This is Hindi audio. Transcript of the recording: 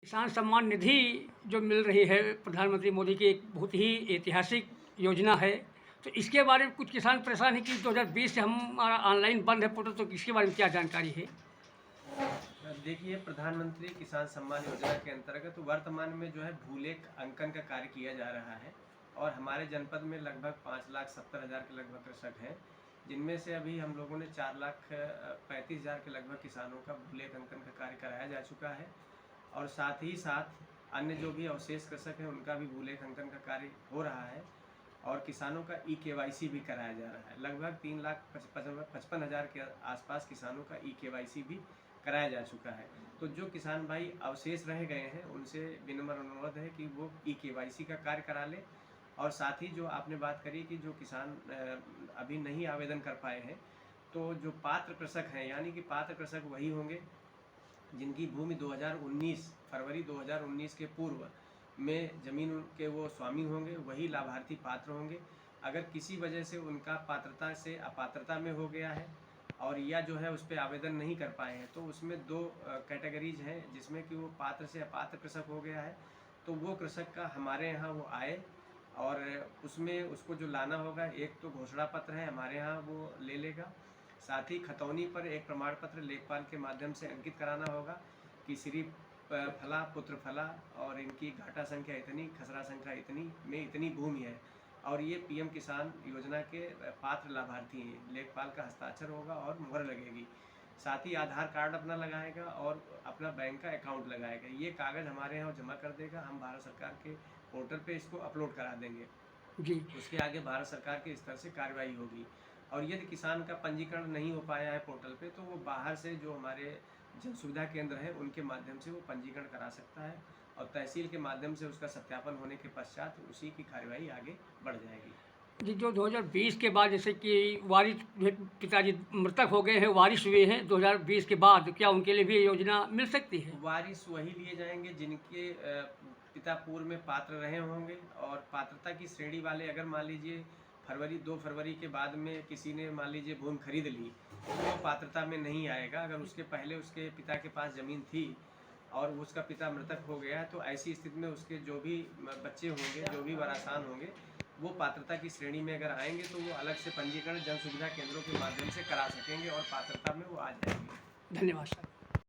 किसान सम्मान निधि जो मिल रही है प्रधानमंत्री मोदी की, एक बहुत ही ऐतिहासिक योजना है। तो इसके बारे में कुछ किसान परेशान है कि 2020 से हमारा ऑनलाइन बंद है पोर्टल, तो इसके बारे में क्या जानकारी है? देखिए, प्रधानमंत्री किसान सम्मान योजना के अंतर्गत वर्तमान में जो है भूलेख अंकन का कार्य किया जा रहा है और हमारे जनपद में लगभग 5,70,000 के लगभग कृषक हैं, जिनमें से अभी हम लोगों ने 4,35,000 के लगभग किसानों का भूलेख अंकन का कार्य कराया जा चुका है और साथ ही साथ अन्य जो भी अवशेष कृषक हैं उनका भी भूलेख अंकन का कार्य हो रहा है और किसानों का KYC भी कराया जा रहा है। लगभग 3,55,000 के आसपास किसानों का KYC भी कराया जा चुका है। तो जो किसान भाई अवशेष रह गए हैं उनसे विनम्र अनुरोध है कि वो KYC का कार्य करा लें और साथ ही जो आपने बात करी कि जो किसान अभी नहीं आवेदन कर पाए हैं, तो जो पात्र कृषक हैं, यानी कि पात्र कृषक वही होंगे जिनकी भूमि 2019 फरवरी 2019 के पूर्व में ज़मीन के वो स्वामी होंगे, वही लाभार्थी पात्र होंगे। अगर किसी वजह से उनका पात्रता से अपात्रता में हो गया है और या जो है उस पर आवेदन नहीं कर पाए हैं, तो उसमें दो कैटेगरीज हैं जिसमें कि वो पात्र से अपात्र कृषक हो गया है। तो वो कृषक का हमारे यहाँ वो आए और उसमें उसको जो लाना होगा, एक तो घोषणा पत्र है हमारे यहाँ वो ले लेगा, साथ ही खतौनी पर एक प्रमाण पत्र लेखपाल के माध्यम से अंकित कराना होगा कि श्री फला पुत्र फला और इनकी घाटा संख्या इतनी, खसरा संख्या इतनी में इतनी भूमि है और ये PM किसान योजना के पात्र लाभार्थी हैं। लेखपाल का हस्ताक्षर होगा और मुहर लगेगी। साथ ही आधार कार्ड अपना लगाएगा और अपना बैंक का अकाउंट लगाएगा। ये कागज़ हमारे यहाँ जमा कर देगा, हम भारत सरकार के पोर्टल पे इसको अपलोड करा देंगे जी। उसके आगे भारत सरकार के स्तर से कार्रवाई होगी। और यदि किसान का पंजीकरण नहीं हो पाया है पोर्टल पे, तो वो बाहर से जो हमारे जन सुविधा केंद्र हैं उनके माध्यम से वो पंजीकरण करा सकता है और तहसील के माध्यम से उसका सत्यापन होने के पश्चात उसी की कार्रवाई आगे बढ़ जाएगी। जी, जो 2020 के बाद जैसे कि वारिस पिताजी मृतक हो गए हैं, वारिस हुए हैं 2020 के बाद, क्या उनके लिए भी ये योजना मिल सकती है? वारिस वही लिए जाएंगे जिनके पिता पूर्व में पात्र रहे होंगे और पात्रता की श्रेणी वाले, अगर मान लीजिए 2 फरवरी के बाद में किसी ने मान लीजिए भूमि खरीद ली, तो वो पात्रता में नहीं आएगा। अगर उसके पहले उसके पिता के पास ज़मीन थी और उसका पिता मृतक हो गया है, तो ऐसी स्थिति में उसके जो भी बच्चे होंगे, जो भी वारसान होंगे, वो पात्रता की श्रेणी में अगर आएंगे तो वो अलग से पंजीकरण जन सुविधा केंद्रों के माध्यम से करा सकेंगे और पात्रता में वो आ जाएंगे। धन्यवाद सर।